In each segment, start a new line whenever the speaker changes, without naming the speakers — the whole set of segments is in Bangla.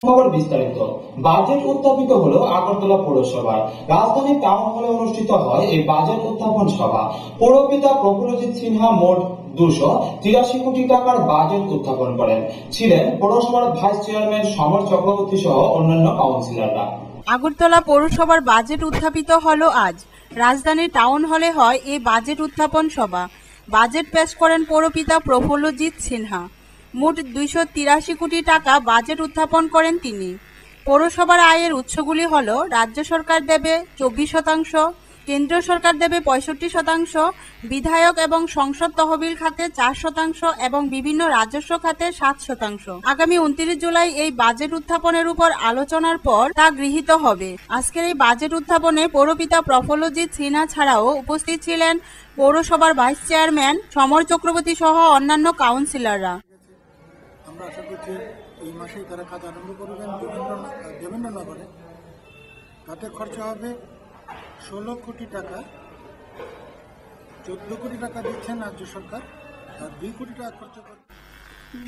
খবর বিস্তারিত। বাজেট উত্থাপিত হলো আগরতলা পৌরসভার রাজধানীর টাউন হলে অনুষ্ঠিত হয় এই বাজেট উত্থাপন সভা। পৌরপিতা প্রফুল্লজিৎ সিনহা মোট 283 কোটি টাকার বাজেট উত্থাপন করেন। ছিলেন পৌরসভার ভাইস চেয়ারম্যান সমর চক্রবর্তী সহ অন্যান্য কাউন্সিলররা।
আগরতলা পৌরসভার বাজেট উত্থাপিত হলো আজ। রাজধানীর টাউন হলে হয় এই বাজেট উত্থাপন সভা। বাজেট পেশ করেন পৌরপিতা প্রফুল্লজিৎ সিনহা। মোট 283 কোটি টাকা বাজেট উত্থাপন করেন তিনি। পৌরসভার আয়ের উৎসগুলি হল রাজ্য সরকার দেবে 24%, কেন্দ্রীয় সরকার দেবে 65%, বিধায়ক এবং সংসদ তহবিল খাতে 4% এবং বিভিন্ন রাজস্ব খাতে 7%। আগামী 29 জুলাই এই বাজেট উত্থাপনের উপর আলোচনার পর তা গৃহীত হবে। আজকের এই বাজেট উত্থাপনে পৌরপিতা প্রফুল্লজিৎ সিনহা ছাড়াও উপস্থিত ছিলেন পৌরসভার ভাইস চেয়ারম্যান সমর চক্রবর্তী সহ অন্যান্য কাউন্সিলররা।
আমরা আশা করছি এই মাসেই তারা কাজ আরম্ভ করবেন দেবেন্দ্রনগরে। তাতে খরচা হবে 16 কোটি টাকা। 14 কোটি টাকা দিচ্ছেন রাজ্য সরকার আর 2 কোটি টাকা খরচা করবে।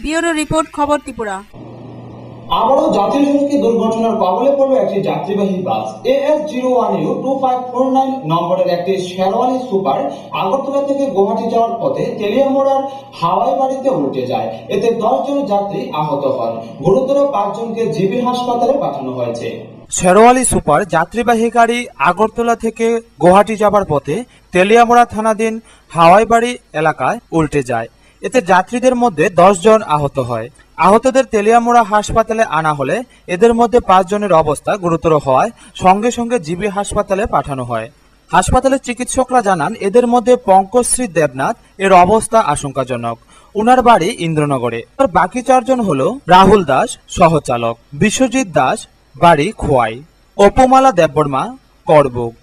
ব্যুরো রিপোর্ট, খবর ত্রিপুরা।
আবারও জাতীয় সড়কে দুর্ঘটনার কবলে পড়ল একটি যাত্রীবাহী বাস। AS01U2549 নম্বরের একটি শেরওয়ালি সুপার আগরতলা থেকে গুয়াহাটি যাওয়ার পথে তেলিয়ামোড়ার হাওয়াই বাড়িতে উল্টে যায়। এতে 10 জন যাত্রী আহত হন। গুরুতর 5 জনকে জিবি হাসপাতালে পাঠানো হয়েছে।
শেরওয়ালি সুপার যাত্রীবাহী গাড়ি আগরতলা থেকে গুয়াহাটি যাবার পথে তেলিয়ামোড়া থানাধীন হাওয়াইবাড়ি এলাকায় উল্টে যায়। এতে যাত্রীদের মধ্যে 10 জন আহত হয়। আহতদের তেলিয়ামোড়া হাসপাতালে আনা হলে এদের মধ্যে 5 জনের অবস্থা গুরুতর হওয়ায় সঙ্গে সঙ্গে জিবি হাসপাতালে পাঠানো হয়। হাসপাতালের চিকিৎসকরা জানান এদের মধ্যে পঙ্কজশ্রী দেবনাথ এর অবস্থা আশঙ্কাজনক। উনার বাড়ি ইন্দ্রনগরে। আর বাকি 4 জন হল রাহুল দাস সহচালক, বিশ্বজিৎ দাস বাড়ি খোয়াই, অপুমালা দেববর্মা করবুক,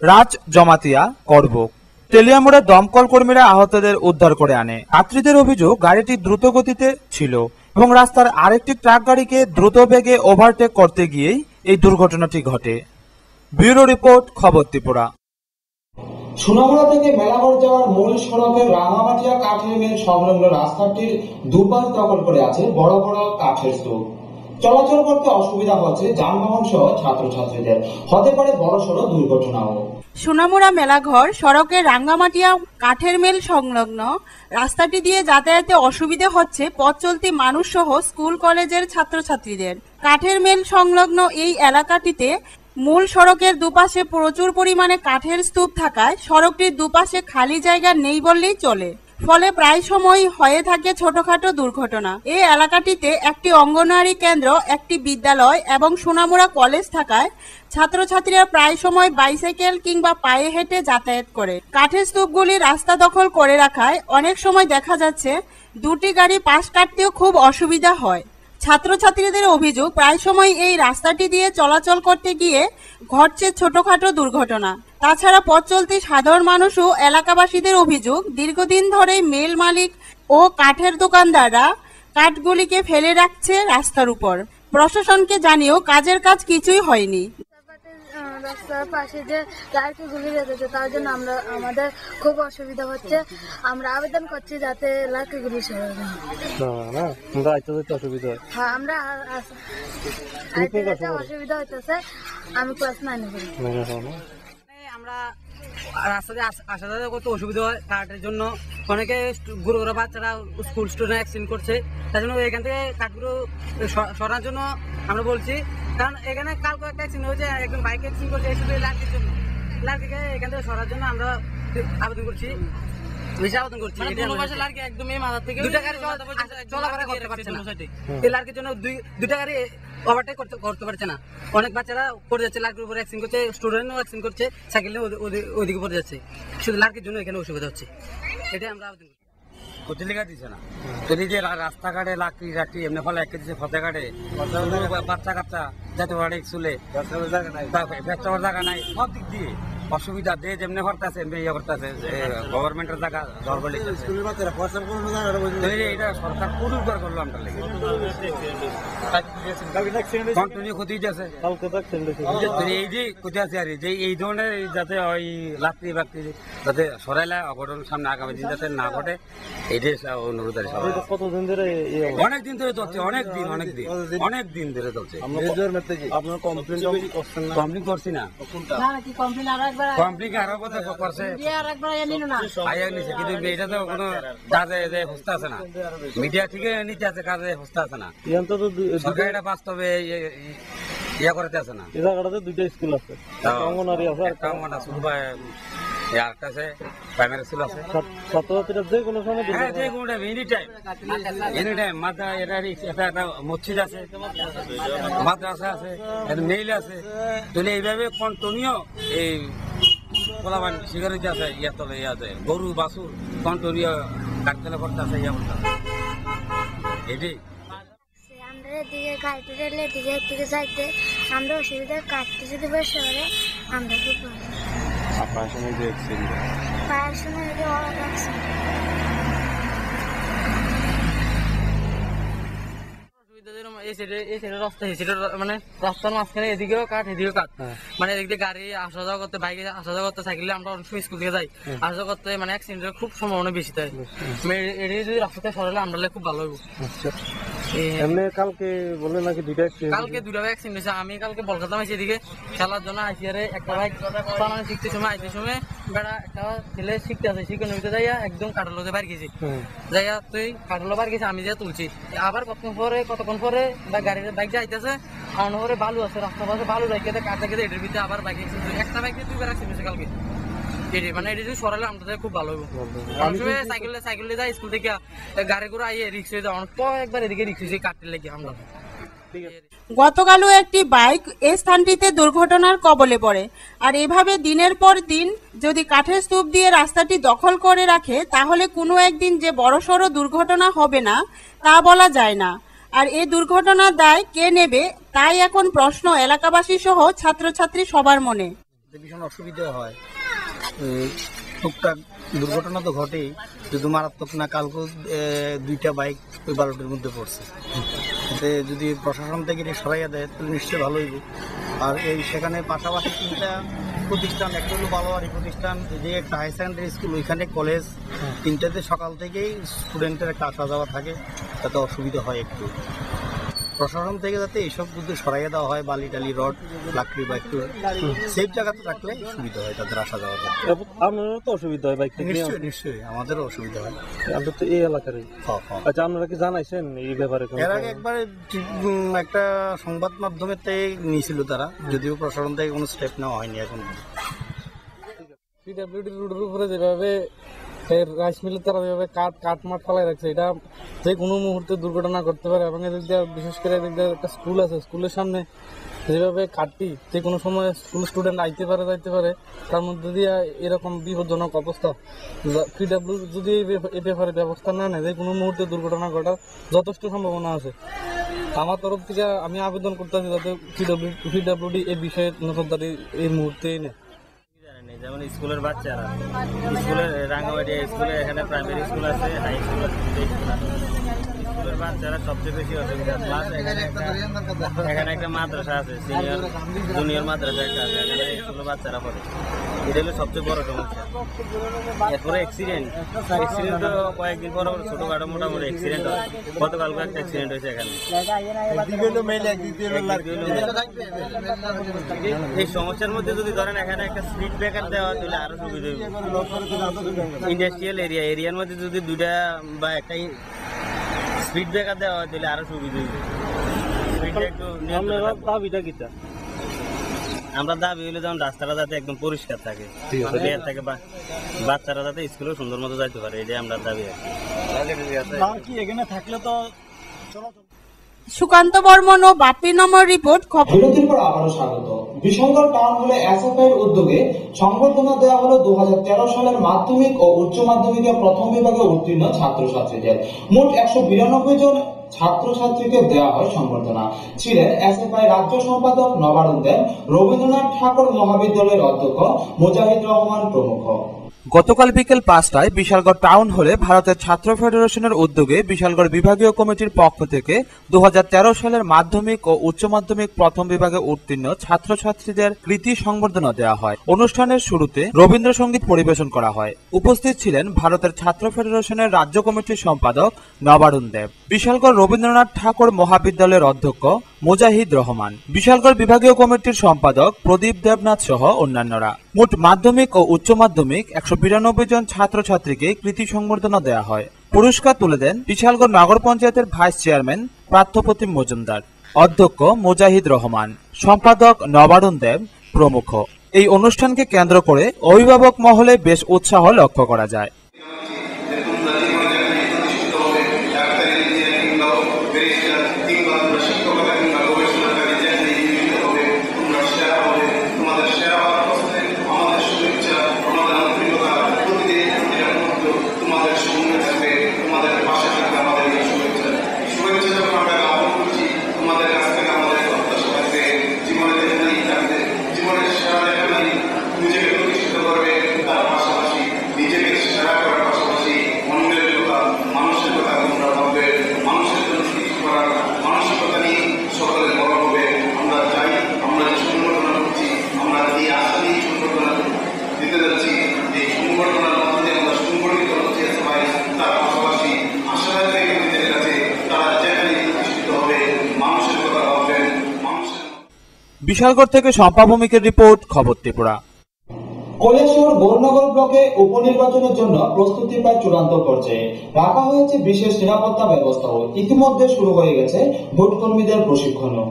রাজ জমাতিয়া করবুক। তেলিয়ামোড়ার দমকল কর্মীরা আহতদের উদ্ধার করে আনে। যাত্রীদের অভিযোগ গাড়িটি দ্রুত গতিতে ছিল এবং রাস্তার আরেকটি ট্রাক গাড়িকে দ্রুত বেগে ওভারটেক করতে গিয়েই এই দুর্ঘটনাটি ঘটে। ব্যুরো রিপোর্ট, খবর ত্রিপুরা।
সোনামুড়া থেকে মেলাঘর যাওয়ার মূল সড়কের রাঙামাটিয়া কাঠের মিল সংলগ্ন রাস্তাটির দুপাশ দখল করে আছে বড় বড় কাঠের স্তূপ। চলাচল করতে অসুবিধা হচ্ছে যানবাহন সহ ছাত্রছাত্রীদের। হতে পারে বড়সড় দুর্ঘটনাও।
সোনামুড়া মেলাঘর সড়কের রাঙ্গামাটিয়া কাঠের মিল সংলগ্ন রাস্তাটি দিয়ে যাতায়াতে অসুবিধা হচ্ছে পথ চলতি মানুষ সহ স্কুল কলেজের ছাত্রছাত্রীদের। কাঠের মিল সংলগ্ন এই এলাকাটিতে মূল সড়কের দুপাশে প্রচুর পরিমাণে কাঠের স্তূপ থাকায় সড়কটির দুপাশে খালি জায়গা নেই বললেই চলে। ফলে প্রায় সময় হয়ে থাকে ছোটখাটো দুর্ঘটনা। এই এলাকাটিতে একটি অঙ্গনওয়াড়ি কেন্দ্র, একটি বিদ্যালয় এবং সোনামুড়া কলেজ থাকায় ছাত্রছাত্রীরা প্রায় সময় বাইসাইকেল কিংবা পায়ে হেঁটে যাতায়াত করে। কাঠের স্তূপগুলি রাস্তা দখল করে রাখায় অনেক সময় দেখা যাচ্ছে দুটি গাড়ি পাশ কাটতেও খুব অসুবিধা হয়। ছাত্রছাত্রীদের অভিযোগ প্রায় সময় এই রাস্তাটি দিয়ে চলাচল করতে গিয়ে ঘটছে ছোটখাটো দুর্ঘটনা। তাছাড়া পথ চলতি সাধারণ মানুষ ও এলাকাবাসীদের অভিযোগ দীর্ঘদিন ধরে মিল মালিক ও কাঠের দোকানদাররা কাঠগুলিকে ফেলে রাখছে রাস্তার উপর। প্রশাসনকে জানিয়েও কাজের কাজ কিছুই হয়নি।
রাস্তার পাশে যে লাইটগুলি রেখেছে তার জন্য আমাদের খুব অসুবিধা হচ্ছে। আমরা আবেদন করছি যাতে লাইটগুলি সরানো হয়। হ্যাঁ, আমরা অসুবিধা হইতেছে। আমি ক্লাস 9 এ পড়ি।
আমরা রাস্তাতে আসা যাওয়া করতে অসুবিধা হয়। কাঠের জন্য অনেকে গুরুতর বাচ্চারা স্কুল স্টুডেন্ট অ্যাক্সিডেন্ট করছে। তার জন্য এখান থেকে কাঠগুলো সরানোর জন্য আমরা বলছি। কারণ এখানে কালকে একটা অ্যাক্সিডেন্ট হয়েছে, একজন বাইক অ্যাক্সিডেন্ট করছে শুধু লাঠির জন্য। লাঠিকে এখান থেকে সরার জন্য আমরা আবেদন করছি, আবেদন করছি। একদমই মাথা থেকে চলাফেরা করতে পারছে না। এই লাঠির জন্য দুইটা গাড়ি ওভারটেক করতে পারছে না। অনেক বাচ্চারা পড়ে যাচ্ছে, লাঠির উপরে অ্যাক্সিডেন্ট করছে, স্টুডেন্টও অ্যাক্সিডেন্ট করছে, সাইকেল নিয়ে ওইদিকে পড়ে যাচ্ছে। শুধু লাঠির জন্য এখানে অসুবিধা হচ্ছে, এটাই আমরা আবেদন করছি।
লেখা দিচ্ছে না যদি যে রাস্তাঘাটে লাকড়ি রাখি এমনি ফলে একে দিচ্ছে ফতেঘাটে বাচ্চা কাচ্চা যাতে অনেক চলে ব্যবসা জায়গা নাই সব দিক দিয়ে অসুবিধা দিয়ে যেমনি করতেছে এমনি ইয়ে করতেছে, গভর্নমেন্টের জায়গা ধরবে এটা সরকার কোন উপর করলো আমরা লেগে কন্টিনিউ ক্ষতি যাচ্ছে এই যে কোথায় আছে আর যে এই ধরনের যাতে ওই লাত্রি বাক্তি যাতে সরাইলে অঘটন সামনে আগামী দিন যাতে না ঘটে এইটাই অনুরোধ আর
কতদিন ধরে
অনেকদিন ধরে চলছে, অনেক দিন ধরে চলছে।
আপনার কমপ্লেন
কমপ্লিট করছি না, কমপ্লিট আরো কথা করছে আইয়া নিছে, কিন্তু এটা তো কোনো কাজে বুঝতে আছে না, মিডিয়া ঠিকই নিতে আছে, কাজে বুঝতে আছে না, সরকার এটা বাস্তবে ইয়া করতে আছে না।
এই জায়গাটাতে দুইটা স্কুল আছে, অঙ্গনারী আছে,
একটা অঙ্গনা শুধু আরেকটা আছে প্রাইমারি স্কুল আছে।
ছাত্রছাত্রীরা যে কোনো সময়
হ্যাঁ যে কোনো টাইম এনি টাইম মাথা এটা একটা মসজিদ আছে, মাদ্রাসা আছে, মেইল আছে, তাহলে এইভাবে কন্টিনিউ এই পোলাবান সিগারেট আছে, ইয়া তলে ইয়া আছে, গরু বাছুর কন্টিনিউ কাটতলে করতে আছে, ইয়া করতে আছে এটি।
আমরা এদিকে গাড়িতে রেলে এদিকে যাইতে আমরা অসুবিধা কাটতে যদি বেশ করে আমরা খুব ভালো পায়ের সময়
মানে রাস্তার মাঝখানে এদিকেও কাঠ এদিকেও কাঠ, মানে এদিক দিয়ে গাড়ি আসা যাওয়া করতে, বাইকে আসা যাওয়া করতে, সাইকেলে আমরা অনেক সময় স্কুল থেকে যাই, আসা যাওয়া করতে মানে অ্যাক্সিডেন্টের খুব সম্ভাবনা বেশি থাকে। এটি যদি রাস্তাতে সরালে আমরা খুব ভালো হইব।
এমনি কালকে বলে নাকি
কালকে দুটা বাইক অ্যাক্সিডেন্ট হয়েছে। আমি কালকে বলকাতা আইছি এদিকে খেলার জন্য আইসিয়ারে একটা বাইক চালানো শিখতে সময় আইতে সময় বেড়া একটা ছেলে শিখতে আছে, শিখে নদীতে যাইয়া একদম কাটালোতে বাইর গেছি, যাইয়া তুই কাটালো বাইর গেছি, আমি যা তুলছি, আবার কতক্ষণ পরে গাড়ির বাইক যাইতেছে আমার পরে বালু আছে, রাস্তা পাশে বালু রাখতে কাটা খেতে এটার ভিতরে আবার বাইক একটা বাইক দিয়ে দুইবার অ্যাক্সিডেন্ট হয়েছে কালকে। এটি মানে এটা যদি সরালে আমাদের খুব ভালো হবে। সাইকেলে যাই স্কুল থেকে গাড়ি করে আইয়ে রিক্সা যাওয়া একবার এদিকে রিক্সা কাটতে লেগে আমরা।
গতকালও একটি বাইক এই স্থানটিতে দুর্ঘটনার কবলে পড়ে। আর এভাবে দিনের পর দিন যদি কাঠের স্তূপ দিয়ে রাস্তাটি দখল করে রাখে তাহলে কোনো একদিন যে বড়সড় দুর্ঘটনা হবে না তা বলা যায় না। আর এই দুর্ঘটনার দায় কে নেবে তাই এখন প্রশ্ন এলাকাবাসী সহ ছাত্রছাত্রী সবার মনে।
ভীষণ অসুবিধা হয়, টুকটাক দুর্ঘটনা তো ঘটেই, যদি মারাত্মক না। কালকেও দুইটা বাইক ওই 12টার মধ্যে পড়ছে, এতে যদি প্রশাসন থেকে এটা সরাইয়া দেয় তাহলে নিশ্চয়ই ভালো হইব। আর এই সেখানে পাশাপাশি 3টা প্রতিষ্ঠান, একটা হলো বালোয়ারি প্রতিষ্ঠান, যে একটা হাই সেকেন্ডারি স্কুল, ওইখানে কলেজ, 3টাতে সকাল থেকেই স্টুডেন্টের একটা আসা যাওয়া থাকে, তাতে অসুবিধা হয় একটু। প্রশাসন থেকে যাতে এইসব বুদ্ধি সরাইয়া দেওয়া হয়, বালি টালি রড লাকড়ি বা একটু সেফ জায়গাতে রাখলে সুবিধা হয় তাদের আসা যাওয়া।
আপনারও তো অসুবিধা হয় বাইক থেকে?
নিশ্চয়ই আমাদেরও অসুবিধা হয়।
আমরা তো এই এলাকারই। আচ্ছা, আপনারা কি জানাইছেন এই ব্যাপারে?
এর আগে একবার একটা সংবাদ মাধ্যমের থেকে নিয়েছিল তারা, যদিও প্রশাসন থেকে কোনো স্টেপ নেওয়া হয়নি এখন।
পিডব্লিউডি রোডের উপরে যেভাবে রাইস মিলে তারা যেভাবে কাঠ মাঠ ফেলাই রাখছে, এটা যে কোনো মুহূর্তে দুর্ঘটনা করতে পারে। এবং এদিক দিয়ে বিশেষ করে এদিক দিয়ে একটা স্কুল আছে, স্কুলের সামনে যেভাবে কাঠটি যে কোনো সময় স্কুল স্টুডেন্ট আইতে পারে যাইতে পারে, তার মধ্যে দিয়ে এরকম বিপজ্জনক অবস্থা। পিডব্লিউ যদি এই ব্যাপারে ব্যবস্থা না নেয়, যে কোনো মুহূর্তে দুর্ঘটনা ঘটার যথেষ্ট সম্ভাবনা আছে। আমার তরফ থেকে আমি আবেদন করতেছি যাতে পিডব্লিউডি এই বিষয়ে নজরদারি এই মুহূর্তেই নেয়।
যেমন স্কুলের বাচ্চারা, স্কুলের রাঙ্গামাটি স্কুলে, এখানে প্রাইমারি স্কুল আছে, হাই স্কুল আছে, স্কুলের বাচ্চারা সবচেয়ে বেশি অসুবিধা। প্লাস এখানে একটা মাদ্রাসা আছে, সিনিয়র জুনিয়র মাদ্রাসা একটা আছে, এখানে স্কুলের বাচ্চারা পড়ে, এটা হলো সবচেয়ে বড় সমস্যা। এরপরে অ্যাক্সিডেন্ট তো কয়েকদিন পর ছোটখাটো মোটামুটি অ্যাক্সিডেন্ট হয়। গতকালকে একটা অ্যাক্সিডেন্ট হয়েছে এখানে। এই সমস্যার মধ্যে যদি ধরেন এখানে একটা স্পিড ব্রেকার দেওয়া তাহলে আরো সুবিধা হবে। ইন্ডাস্ট্রিয়াল এরিয়ার মধ্যে যদি 2টা বা একটা স্পিড ব্রেকার দেওয়া হয় তাহলে আরো সুবিধা হবে। আমরা দাবি হইলে যেমন রাস্তাটা যাতে একদম পরিষ্কার থাকে, ক্লিয়ার থাকে, বাচ্চারা যাতে স্কুলে সুন্দর মতো যাইতে পারে, এটাই আমরা দাবি আছি।
এখানে থাকলে তো
সুকান্ত বর্মন ও বাপ্পি নম্বর রিপোর্ট।
বিরতির পর আবারও স্বাগত। বিশঙ্কর টাউন হলে এসএফআই এর উদ্যোগে সংবর্ধনা দেওয়া হলো 2013 সালের মাধ্যমিক ও উচ্চ মাধ্যমিকের প্রথম বিভাগে উত্তীর্ণ ছাত্রছাত্রীদের। মোট 192 জন ছাত্রছাত্রীকে দেওয়া হয় সংবর্ধনা। ছিলেন এসএফআই রাজ্য সম্পাদক নবারুণ দেব, রবীন্দ্রনাথ ঠাকুর মহাবিদ্যালয়ের অধ্যক্ষ মুজাহিদ রহমান প্রমুখ।
গতকাল বিকেল 5টায় বিশালগড় টাউন হলে ভারতের ছাত্র ফেডারেশনের উদ্যোগে বিশালগড় বিভাগীয় কমিটির পক্ষ থেকে 2013 সালের মাধ্যমিক ও উচ্চ মাধ্যমিক প্রথম বিভাগে উত্তীর্ণ ছাত্রছাত্রীদের কৃতি সংবর্ধনা দেওয়া হয়। অনুষ্ঠানের শুরুতে রবীন্দ্রসঙ্গীত পরিবেশন করা হয়। উপস্থিত ছিলেন ভারতের ছাত্র ফেডারেশনের রাজ্য কমিটির সম্পাদক নবারুণ দেব, বিশালগড় রবীন্দ্রনাথ ঠাকুর মহাবিদ্যালয়ের অধ্যক্ষ মুজাহিদ রহমান, বিশালগড় বিভাগীয় কমিটির সম্পাদক প্রদীপ দেবনাথ সহ অন্যান্যরা। মোট মাধ্যমিক ও উচ্চ মাধ্যমিক 192 জন ছাত্রছাত্রীকে কৃতি সংবর্ধনা দেওয়া হয়। পুরস্কার তুলে দেন বিশালগড় নগর পঞ্চায়েতের ভাইস চেয়ারম্যান পার্থপ্রতিম মজুমদার, অধ্যক্ষ মুজাহিদ রহমান, সম্পাদক নবারুণ দেব প্রমুখ। এই অনুষ্ঠানকে কেন্দ্র করে অভিভাবক মহলে বেশ উৎসাহ লক্ষ্য করা যায়। বিশালগড় থেকে শম্পা ভৌমিকের রিপোর্ট, খবর ত্রিপুরা।
কৈলাসহর গৌরনগর ব্লকে উপনির্বাচনের জন্য প্রস্তুতি প্রায় চূড়ান্ত পর্যায়ে। রাখা হয়েছে বিশেষ নিরাপত্তা ব্যবস্থাও। ইতিমধ্যে শুরু হয়ে গেছে ভোটকর্মীদের প্রশিক্ষণও।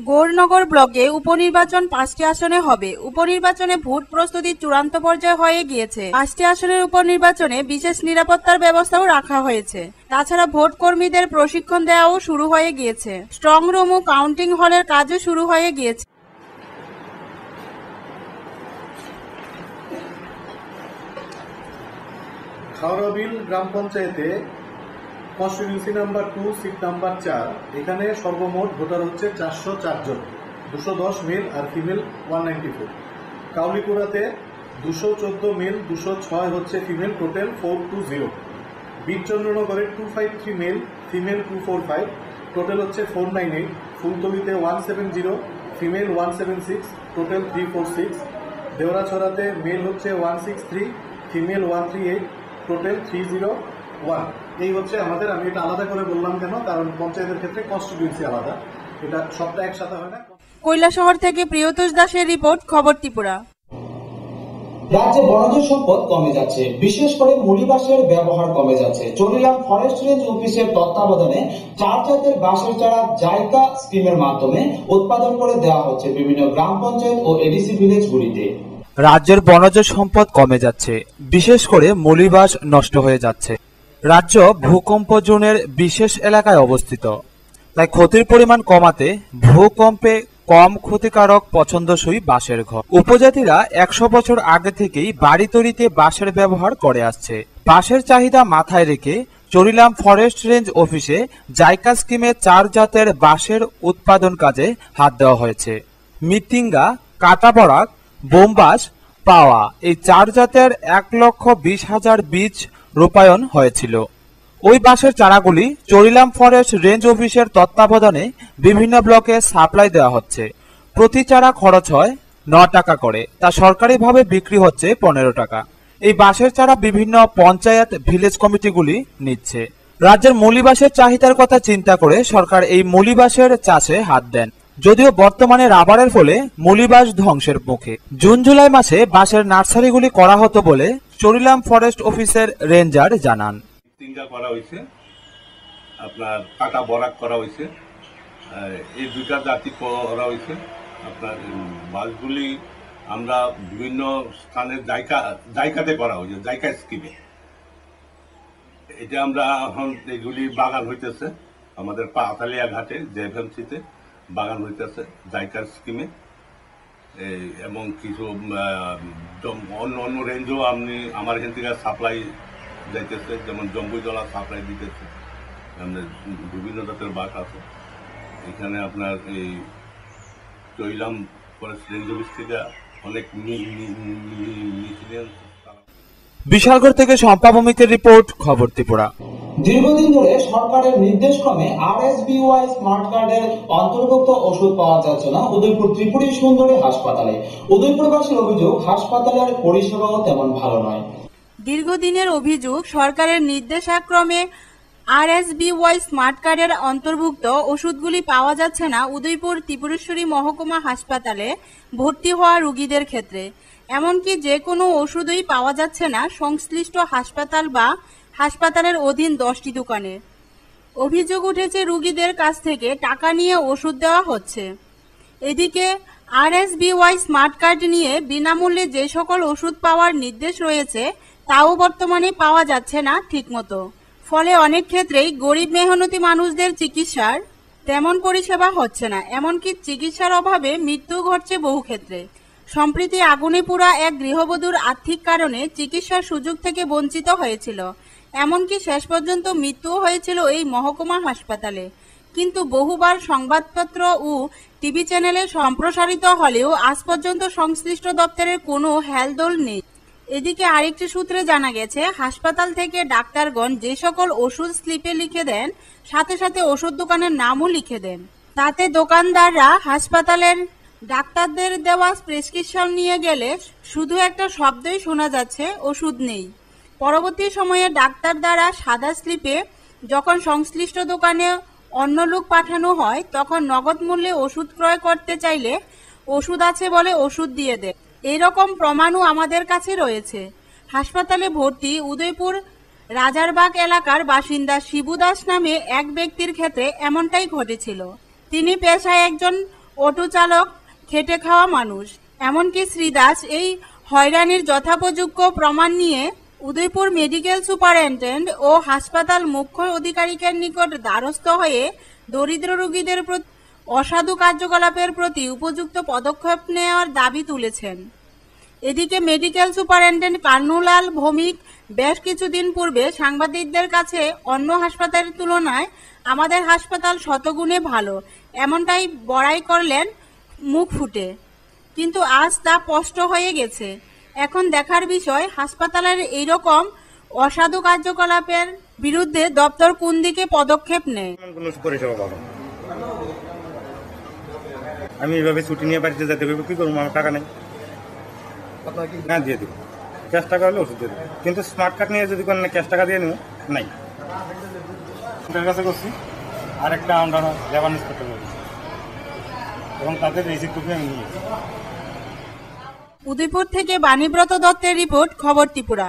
গৌরনগর ব্লকে উপনির্বাচন 5টি আসনে হবে। উপনির্বাচনে ভোট প্রস্তুতি চূড়ান্ত পর্যায়ে হয়ে গিয়েছে। 5টি আসনের উপনির্বাচনে বিশেষ নিরাপত্তার ব্যবস্থাও রাখা হয়েছে। তাছাড়া ভোট কর্মীদের প্রশিক্ষণ দেওয়াও শুরু হয়ে গিয়েছে। স্ট্রং রুম ও কাউন্টিং হলের কাজও শুরু হয়ে গিয়েছে।
খাওড়াবিল গ্রাম পঞ্চায়েতে কনস্টিটিউন্সি নাম্বার 2 সিট নাম্বার 4 এখানে সর্বমোট ভোটার হচ্ছে 404 জন, 210 মেল আর ফিমেল 194। কাউলিপুরাতে 214 মেল, 206 হচ্ছে ফিমেল, টোটাল 420। বীরচন্দ্রনগরে 253 মেল, ফিমেল 245, টোটাল হচ্ছে 498। ফুলতলিতে 170, ফিমেল 176, টোটাল 346। দেওরাছড়াতে মেল হচ্ছে 163, ফিমেল 138, টোটাল 301। এই হচ্ছে আমাদের, আমি এটা আলাদা করে বললাম কেন, কারণ পঞ্চায়েতের ক্ষেত্রে কনস্টিটিউয়েন্সি আলাদা, এটা সবটা একসাথে হয় না।
কৈলাসহর থেকে প্রিয়তোষ দাসের রিপোর্ট, খবর ত্রিপুরা।
রাজ্যে বনজ সম্পদ কমে যাচ্ছে, বিশেষ করে মুড়িবাঁশের ব্যবহার কমে যাচ্ছে। চরিলাম ফরেস্ট রেঞ্জ অফিসের তত্ত্বাবধানে 4 জাতের বাঁশের চারা জাইকা স্কিমের মাধ্যমে উৎপাদন করে দেওয়া হচ্ছে বিভিন্ন গ্রাম পঞ্চায়েত ও এডিসি ভিলেজগুলিতে।
রাজ্যের বনজ সম্পদ কমে যাচ্ছে, বিশেষ করে মলিবাস নষ্ট হয়ে যাচ্ছে। রাজ্য ভূকম্প জোনের বিশেষ এলাকায় অবস্থিত, তাই ক্ষতির পরিমাণ কমাতে ভূকম্পে কম ক্ষতিকারক পছন্দসই বাঁশের ঘর। উপজাতিরা 100 বছর আগে থেকেই বাড়ি তৈরিতে বাঁশের ব্যবহার করে আসছে। বাঁশের চাহিদা মাথায় রেখে চরিলাম ফরেস্ট রেঞ্জ অফিসে জাইকা স্কিমে 4 জাতের বাঁশের উৎপাদন কাজে হাত দেওয়া হয়েছে। মিতিঙ্গা, কাটাবরাক, বোমবাস, পাওয়া এই 4 জাতের 1,20,000 বীজ রূপায়ণ হয়েছিল। ওই বাঁশের চারাগুলি চরিলাম ফরেস্ট রেঞ্জ অফিসের তত্ত্বাবধানে বিভিন্ন ব্লকে সাপ্লাই দেওয়া হচ্ছে। প্রতি চারা খরচ হয় 9 টাকা করে, তা সরকারিভাবে বিক্রি হচ্ছে 15 টাকা। এই বাঁশের চারা বিভিন্ন পঞ্চায়েত ভিলেজ কমিটিগুলি নিচ্ছে। রাজ্যের মলিবাসের চাহিদার কথা চিন্তা করে সরকার এই মলিবাসের চাষে হাত দেন, যদিও বর্তমানে রাবারের ফলে মলিবাস ধ্বংসের মুখে। জুন জুলাই মাসে বাঁশের নার্সারিগুলি করা হতো বলে চরিলাম ফরেস্ট অফিসের রেঞ্জার জানান।
করা হয়েছে, আপনার কাটা বরাক করা হয়েছে, এই 2টা জাতি করা হয়েছে। আপনার বাসগুলি আমরা বিভিন্ন স্থানে জায়গাতে করা হয়েছে, জায়গা স্কিমে। এটা আমরা এখন এগুলি বাগান হইতেছে আমাদের পাতালিয়া ঘাটে জেএফএমসিতে বাগান হইতেছে জায়গার স্কিমে। এবং কিছু অন্য অন্য রেঞ্জও আমার এখান থেকে সাপ্লাই যাইতেছে, যেমন জম্বুজলা সাপ্লাই দিতেছে। আমাদের বিভিন্ন জাতের বাঘ আছে। এখানে আপনার এই চৈলাম ফরেস্ট রেঞ্জ অফিস থেকে অনেক
বিশালগড় থেকে শম্পা ভৌমিকের রিপোর্ট, খবর ত্রিপুরা।
দীর্ঘদিন ধরে সরকারের নির্দেশক্রমে RSBY স্মার্ট কার্ডের অন্তর্ভুক্ত ওষুধ পাওয়া যাচ্ছে না উদয়পুর ত্রিপুরী সুন্দরী হাসপাতালে। উদয়পুরবাসীর অভিযোগ, হাসপাতালের পরিষেবাও তেমন ভালো নয়।
দীর্ঘদিনের অভিযোগ, সরকারের নির্দেশক্রমে RSBY স্মার্ট কার্ডের অন্তর্ভুক্ত ওষুধগুলি পাওয়া যাচ্ছে না উদয়পুর ত্রিপুরেশ্বরী মহকুমা হাসপাতালে ভর্তি হওয়া রোগীদের ক্ষেত্রে। এমনকি যে কোনো ওষুধই পাওয়া যাচ্ছে না সংশ্লিষ্ট হাসপাতাল বা হাসপাতালের অধীন 10টি দোকানে। অভিযোগ উঠেছে রোগীদের কাছ থেকে টাকা নিয়ে ওষুধ দেওয়া হচ্ছে। এদিকে RSBY স্মার্ট কার্ড নিয়ে বিনামূল্যে যে সকল ওষুধ পাওয়ার নির্দেশ রয়েছে তাও বর্তমানে পাওয়া যাচ্ছে না ঠিকমতো। ফলে অনেক ক্ষেত্রেই গরিব মেহনতি মানুষদের চিকিৎসার তেমন পরিষেবা হচ্ছে না, এমনকি চিকিৎসার অভাবে মৃত্যু ঘটছে বহু ক্ষেত্রে। সম্প্রতি আগুনে পোড়া এক গৃহবধূর আর্থিক কারণে চিকিৎসার সুযোগ থেকে বঞ্চিত হয়েছিল, এমনকি শেষ পর্যন্ত মৃত্যুও হয়েছিল এই মহকুমা হাসপাতালে। কিন্তু বহুবার সংবাদপত্র ও টিভি চ্যানেলে সম্প্রসারিত হলেও আজ পর্যন্ত সংশ্লিষ্ট দপ্তরের কোনো হেলদোল নেই। এদিকে আরেকটি সূত্রে জানা গেছে, হাসপাতাল থেকে ডাক্তারগণ যে সকল ওষুধ স্লিপে লিখে দেন সাথে সাথে ওষুধ দোকানের নামও লিখে দেন। তাতে দোকানদাররা হাসপাতালের ডাক্তারদের দেওয়া প্রেসক্রিপশন নিয়ে গেলে শুধু একটা শব্দই শোনা যাচ্ছে, ওষুধ নেই। পরবর্তী সময়ে ডাক্তার দ্বারা সাদা স্লিপে যখন সংশ্লিষ্ট দোকানে অন্য লোক পাঠানো হয় তখন নগদ মূল্যে ওষুধ ক্রয় করতে চাইলে ওষুধ আছে বলে ওষুধ দিয়ে দেয়। এরকম প্রমাণও আমাদের কাছে রয়েছে। হাসপাতালে ভর্তি উদয়পুর রাজারবাগ এলাকার বাসিন্দা শিবু দাস নামে এক ব্যক্তির ক্ষেত্রে এমনটাই ঘটেছিল। তিনি পেশায় একজন অটো চালক, খেটে খাওয়া মানুষ। এমনকি শ্রী দাস এই হয়রানির যথোপযোগ্য প্রমাণ নিয়ে উদয়পুর মেডিকেল সুপারিনটেন্ডেন্ট ও হাসপাতাল মুখ্য আধিকারিকের নিকট দ্বারস্থ হয়ে দরিদ্র রোগীদের অসাধু কার্যকলাপের প্রতি উপযুক্ত পদক্ষেপ নেওয়ার দাবি তুলেছেন। এদিকে মেডিকেল সুপারিনটেন্ডেন্ট কান্নুলাল ভৌমিক বেশ কিছুদিন পূর্বে সাংবাদিকদের কাছে অন্য হাসপাতালের তুলনায় আমাদের হাসপাতাল শতগুণে ভালো এমনটাই বড়াই করলেন মুখ ফুটে, কিন্তু আজ তা স্পষ্ট হয়ে গেছে। এখন দেখার বিষয় হাসপাতালের এইরকম অসাধু কার্যকলাপের বিরুদ্ধে দপ্তর কোন দিকে পদক্ষেপ নেয়।
আমি এইভাবে ছুটি নিয়ে বাড়িতে যেতে পারবো, কি করবো? আমার টাকা নেই, না দিয়ে দেবো। ক্যাশ টাকা হলে ওষুধ দিয়ে দেবো, কিন্তু স্মার্ট কার্ড নিয়ে যদি কোনো ক্যাশ টাকা দিয়ে নেবো নাই। ওটার কাছে করছি আর একটা আমরা রেভান্স করতে পারি এবং তাদের রিসিপ্ট কপি আমি নিয়ে।
উদয়পুর থেকে বাণীব্রত দত্তের রিপোর্ট, খবর ত্রিপুরা।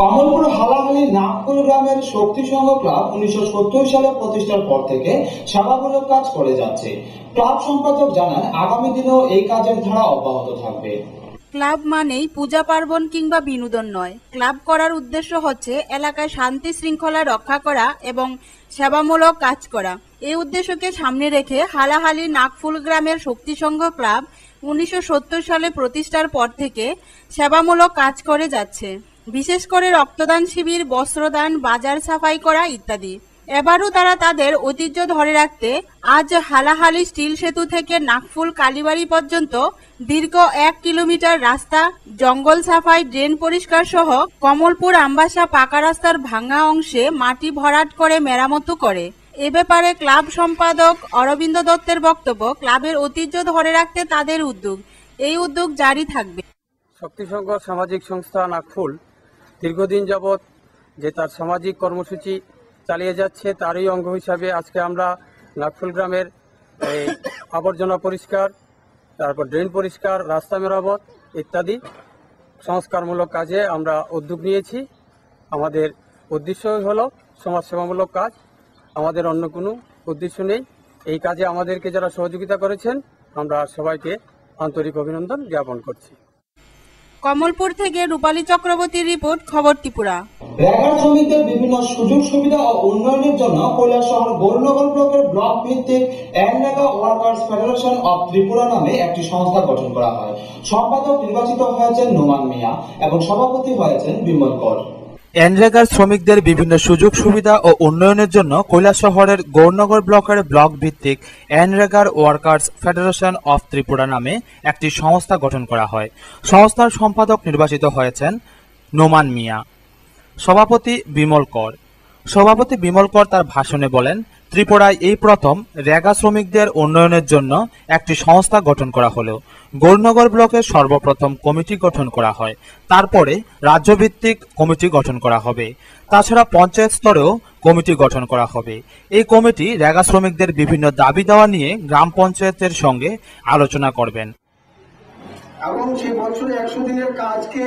কমলপুর হালাহালি নাগপুর গ্রামের শক্তি সংঘ ক্লাব 1970 সালে প্রতিষ্ঠার পর থেকে সেবামূলক কাজ করে যাচ্ছে। ক্লাব সম্পাদক জানান, আগামী দিনেও এই কাজের ধারা অব্যাহত থাকবে।
ক্লাব মানেই পূজা পার্বণ কিংবা বিনোদন নয়। ক্লাব করার উদ্দেশ্য হচ্ছে এলাকায় শান্তি শৃঙ্খলা রক্ষা করা এবং সেবামূলক কাজ করা। এই উদ্দেশ্যকে সামনে রেখে হালাহালি নাগফুল গ্রামের শক্তি সংঘ ক্লাব 1970 সালে প্রতিষ্ঠার পর থেকে সেবামূলক কাজ করে যাচ্ছে, বিশেষ করে রক্তদান শিবির, বস্ত্রদান, বাজার সাফাই করা ইত্যাদি। এবারও তারা তাদের ঐতিহ্য ধরে রাখতে আজ হালাহালি স্টিল সেতু থেকে নাগফুল কালীবাড়ি পর্যন্ত দীর্ঘ 1 কিলোমিটার রাস্তা জঙ্গল সাফাই, ড্রেন পরিষ্কার সহ কমলপুর আমবাসা পাকা রাস্তার ভাঙা অংশে মাটি ভরাট করে মেরামত করে। এ ব্যাপারে ক্লাব সম্পাদক অরবিন্দ দত্তের বক্তব্য, ক্লাবের ঐতিহ্য ধরে রাখতে তাদের উদ্যোগ, এই উদ্যোগ জারি থাকবে।
শক্তি সংঘ সামাজিক সংস্থা নাগফুল দীর্ঘদিন যাবৎ যে তার সামাজিক কর্মসূচি চালিয়ে যাচ্ছে, তারই অঙ্গ হিসাবে আজকে আমরা নাগফুল গ্রামের আবর্জনা পরিষ্কার, তারপর ড্রেন পরিষ্কার, রাস্তা মেরামত ইত্যাদি সংস্কারমূলক কাজে আমরা উদ্যোগ নিয়েছি। আমাদের উদ্দেশ্যই হলো সমাজসেবামূলক কাজ, আমাদের অন্য কোনো উদ্দেশ্য নেই। এই কাজে আমাদেরকে যারা সহযোগিতা করেছেন আমরা সবাইকে আন্তরিক অভিনন্দন জ্ঞাপন করছি।
কমলপুর থেকে রূপালী চক্রবর্তীর রিপোর্ট, খবর ত্রিপুরা।
রেগার শ্রমিকদের বিভিন্ন সুযোগ সুবিধা ও উন্নয়নের জন্য কৈলাসহর গৌরনগর ব্লকের ব্লক ভিত্তিক NREGA workers federation of Tripura নামে একটি সংস্থা গঠন করা হয়। সম্পাদক নির্বাচিত হয়েছেন নোমান মিয়া এবং সভাপতি হয়েছেন বিমল কর।
এনরেগার শ্রমিকদের বিভিন্ন সুযোগ সুবিধা ও উন্নয়নের জন্য কৈলাসহরের গৌরনগর ব্লকের ব্লক ভিত্তিক এনরেগার ওয়ার্কার্স ফেডারেশন অফ ত্রিপুরা নামে একটি সংস্থা গঠন করা হয়। সংস্থার সম্পাদক নির্বাচিত হয়েছেন নোমান মিয়া। সভাপতি বিমল কর। সভাপতি বিমল কর তার ভাষণে বলেন, ত্রিপুরায় এই প্রথম রেগা শ্রমিকদের উন্নয়নের জন্য একটি সংস্থা গঠন করা হলো। গৌরনগর ব্লকের সর্বপ্রথম কমিটি গঠন করা হয়, তারপরে রাজ্যভিত্তিক কমিটি গঠন করা হবে। তাছাড়া পঞ্চায়েত স্তরেও কমিটি গঠন করা হবে। এই কমিটি রেগা শ্রমিকদের বিভিন্ন দাবি দেওয়া নিয়ে গ্রাম পঞ্চায়েতের সঙ্গে আলোচনা করবেন
এবং সেই বছরে 100 দিনের কাজকে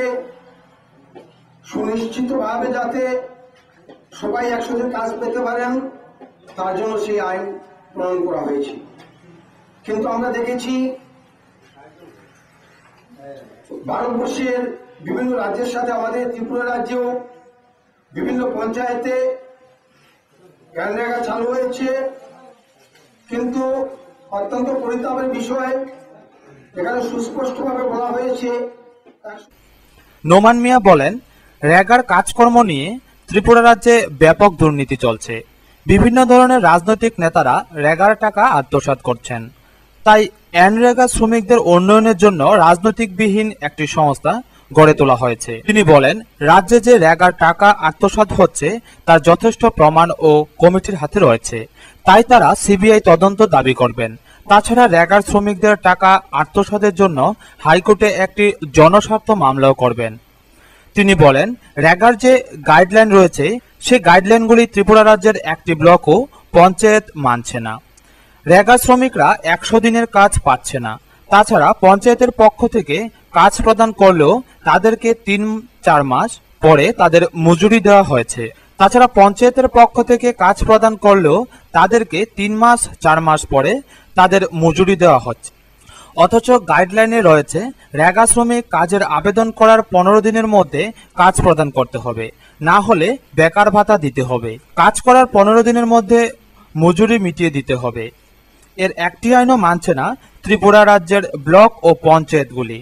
সুনিশ্চিতভাবে যাতে সবাই 100 দিন কাজ পেতে পারেন তার জন্য সেই আইন প্রণয়ন করা হয়েছে। কিন্তু আমরা দেখেছি ভারতবর্ষের বিভিন্ন রাজ্যের সাথে আমাদের ত্রিপুরা রাজ্যেও বিভিন্ন পঞ্চায়েতে এনরেগা চালু হয়েছে, কিন্তু অত্যন্ত পরিতাপের বিষয় এখানে সুস্পষ্টভাবে বলা হয়েছে।
নোমান মিয়া বলেন, রেগার কাজকর্ম নিয়ে ত্রিপুরা রাজ্যে ব্যাপক দুর্নীতি চলছে। বিভিন্ন ধরনের রাজনৈতিক নেতারা রেগার টাকা আত্মসাৎ করছেন। তাই এনরেগা শ্রমিকদের উন্নয়নের জন্য রাজনৈতিকবিহীন একটি সংস্থা গড়ে তোলা হয়েছে। তিনি বলেন, রাজ্যে যে রেগার টাকা আত্মসাৎ হচ্ছে তার যথেষ্ট প্রমাণ ও কমিটির হাতে রয়েছে, তাই তারা সিবিআই তদন্ত দাবি করবেন। তাছাড়া রেগার শ্রমিকদের টাকা আত্মসাতের জন্য হাইকোর্টে একটি জনস্বার্থ মামলাও করবেন। তিনি বলেন, রেগার যে গাইডলাইন রয়েছে সেই গাইডলাইনগুলি ত্রিপুরা রাজ্যের একটি ব্লকও পঞ্চায়েত মানছে না। রেগা শ্রমিকরা 100 দিনের কাজ পাচ্ছে না। তাছাড়া পঞ্চায়েতের পক্ষ থেকে কাজ প্রদান করলেও তাদেরকে 3-4 মাস পরে তাদের মজুরি দেওয়া হয়েছে। তাছাড়া পঞ্চায়েতের পক্ষ থেকে কাজ প্রদান করলেও তাদেরকে 3-4 মাস পরে তাদের মজুরি দেওয়া হচ্ছে। অথচ গাইডলাইনে রয়েছে রেগা শ্রমিক কাজের আবেদন করার 15 দিনের মধ্যে কাজ প্রদান করতে হবে, না হলে বেকার ভাতা দিতে হবে। কাজ করার 15 দিনের মধ্যে মজুরি মিটিয়ে দিতে হবে। এর একটি আইনও মানছে না ত্রিপুরা রাজ্যের ব্লক ও পঞ্চায়েতগুলি।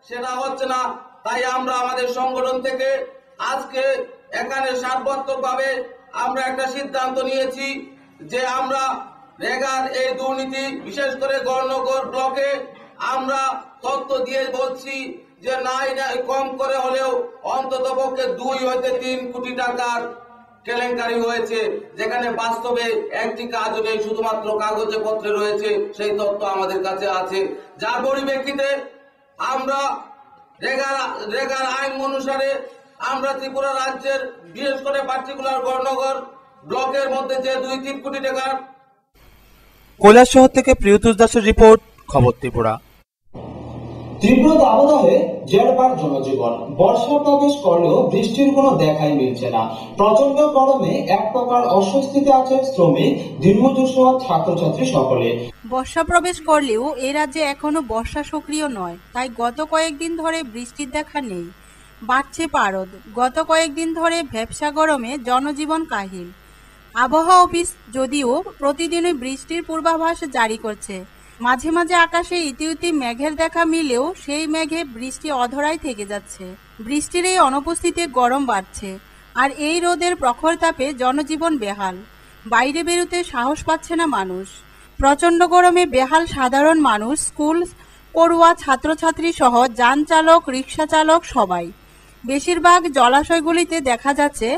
সেটা হচ্ছে না, তাই আমরা আমাদের সংগঠন থেকে আজকে এখানে সার্বত্রিকভাবে আমরা একটা সিদ্ধান্ত নিয়েছি যে আমরা রেগার এই দুর্নীতি, বিশেষ করে গৌরনগর ব্লকে আমরা তথ্য দিয়ে বলছি যে নাই কম করে হলেও অন্তত পক্ষে 2 হইতে 3 কোটি টাকার কেলেঙ্কারি হয়েছে, যেখানে বাস্তবে একটি কাজও নেই, শুধুমাত্র কাগজে পত্রে রয়েছে। সেই তথ্য আমাদের কাছে আছে, যার পরিপ্রেক্ষিতে আমরা রেগার আইন অনুসারে আমরা ত্রিপুরা রাজ্যের বিশেষ করে পার্টিকুলার গৌরনগর ব্লকের মধ্যে যে 2-3 কোটি টাকার।
কৈলাসহর থেকে প্রিয়তুষ দাসের রিপোর্ট, খবর ত্রিপুরা।
তীব্র দাবদাহে জেরবার জনজীবন। বর্ষা প্রবেশ করলেও বৃষ্টির কোনো দেখাই মিলছে না। প্রচন্ড গরমে এক প্রকার অস্বস্তিতে আছে শ্রমিক, দিনমজুর সহ ছাত্রছাত্রী সকলে।
বর্ষা প্রবেশ করলেও এই রাজ্যে এখনো বর্ষা সক্রিয় নয়, তাই গত কয়েকদিন ধরে বৃষ্টির দেখা নেই। বাড়ছে পারদ। গত কয়েকদিন ধরে ভ্যাপসা গরমে জনজীবন কাহিল। আবহাওয়া অফিস যদিও প্রতিদিনই বৃষ্টির পূর্বাভাস জারি করছে, মাঝে মাঝে আকাশে ইতিউতি মেঘের দেখা মিলেও সেই মেঘে বৃষ্টি অধরাই থেকে যাচ্ছে। বৃষ্টির এই অনুপস্থিতিতে গরম বাড়ছে, আর এই রোদের প্রখর তাপে জনজীবন বেহাল। বাইরে বেরোতে সাহস পাচ্ছে না মানুষ। প্রচণ্ড গরমে বেহাল সাধারণ মানুষ, স্কুল পড়ুয়া, ছাত্রছাত্রী সহ যান চালক, রিক্সা চালক সবাই। বেশিরভাগ জলাশয়গুলিতে দেখা যাচ্ছে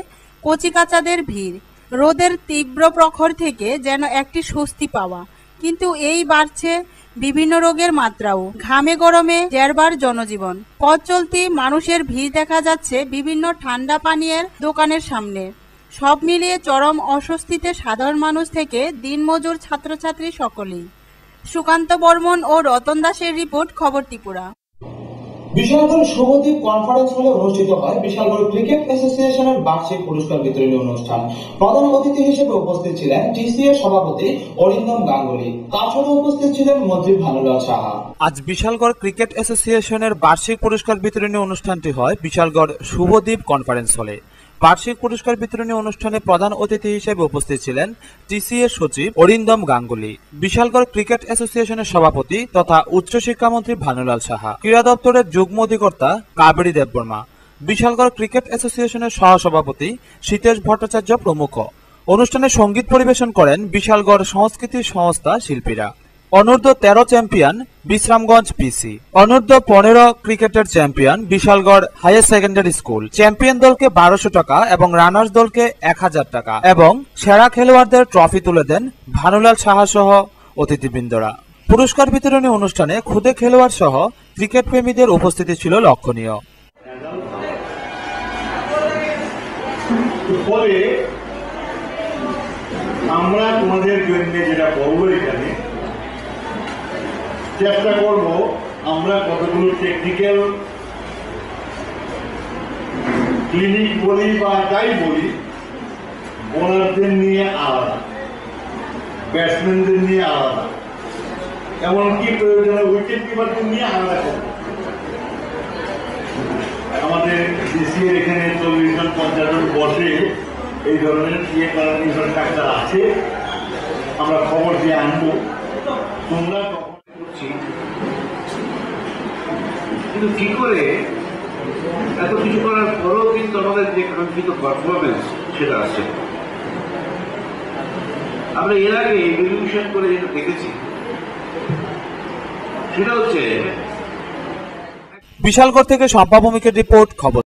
কচিকাচাদের ভিড়। রোদের তীব্র প্রখর থেকে যেন একটি স্বস্তি পাওয়া, কিন্তু এই বাড়ছে বিভিন্ন রোগের মাত্রাও। ঘামে গরমে জেরবার জনজীবন। পথ চলতি মানুষের ভিড় দেখা যাচ্ছে বিভিন্ন ঠান্ডা পানীয়ের দোকানের সামনে। সব মিলিয়ে চরম অস্বস্তিতে সাধারণ মানুষ থেকে দিনমজুর, ছাত্রছাত্রী সকলেই। সুকান্ত বর্মন ও রতন দাসের রিপোর্ট, খবর ত্রিপুরা।
বিশালগড় শুভদ্বীপ কনফারেন্স হলে অনুষ্ঠিত হয় বিশালগড় ক্রিকেট অ্যাসোসিয়েশনের বার্ষিক পুরস্কার বিতরণী অনুষ্ঠান। প্রধান অতিথি হিসেবে উপস্থিত ছিলেন টিসিএ সভাপতি অরিন্দম গাঙ্গুলি। তাছাড়া উপস্থিত ছিলেন মন্ত্রী ভানুলাল সাহা।
আজ বিশালগড় ক্রিকেট অ্যাসোসিয়েশনের বার্ষিক পুরস্কার বিতরণী অনুষ্ঠানটি হয় বিশালগড় শুভদ্বীপ কনফারেন্স হলে। বার্ষিক পুরস্কার বিতরণী অনুষ্ঠানে প্রধান অতিথি হিসেবে উপস্থিত ছিলেন টিসিএ সচিব অরিন্দম গাঙ্গুলি, বিশালগড় ক্রিকেট অ্যাসোসিয়েশনের সভাপতি তথা উচ্চশিক্ষামন্ত্রী ভানুলাল সাহা, ক্রীড়া দপ্তরের যুগ্ম অধিকর্তা কাবেরী দেববর্মা, বিশালগড় ক্রিকেট অ্যাসোসিয়েশনের সহসভাপতি শীতেশ ভট্টাচার্য প্রমুখ। অনুষ্ঠানে সঙ্গীত পরিবেশন করেন বিশালগড় সংস্কৃতি সংস্থা শিল্পীরা। অনূর্ধ্ব 13 চ্যাম্পিয়ন বিশ্রামগঞ্জ পিসি। অনূর্ধ্ব 15 ক্রিকেটের champion Bishalgarh higher secondary school. Champion দলকে 1200 টাকা এবং রানার্স দলকে 1000 টাকা এবং সেরা খেলোয়াড়দের ট্রফি তুলে দেন ভানুলাল সাহা সহ অতিথিবৃন্দরা। পুরস্কার বিতরণী অনুষ্ঠানে খুদে খেলোয়াড় সহ ক্রিকেট প্রেমীদের উপস্থিতি ছিল লক্ষণীয়।
আমরা তোমাদের জন্য যেটা করবো এখানে চেষ্টা করব আমরা কতগুলো টেকনিক্যাল ক্লিনিক বলি বা যাই বলি বোলারদের নিয়ে আলাদা, ব্যাটসম্যানদের নিয়ে আলাদা, এমনকি প্রয়োজনে উইকেট কিপারদের নিয়ে আলাদা করব। আমাদের দেশের এখানে 40 জন 50 জন বসে এই ধরনের ডাক্তার আছে, আমরা খবর দিয়ে আনবো। তোমরা কিন্তু কি করে এত কিছু করার পরেও কিন্তু আমাদের যে কাঙ্ক্ষিত পারফরমেন্স সেটা আছে। আমরা এর আগে রেভলিউশন করে যেটা দেখেছি সেটা হচ্ছে
বিশালগড় থেকে শম্পা ভৌমিকের রিপোর্ট, খবর।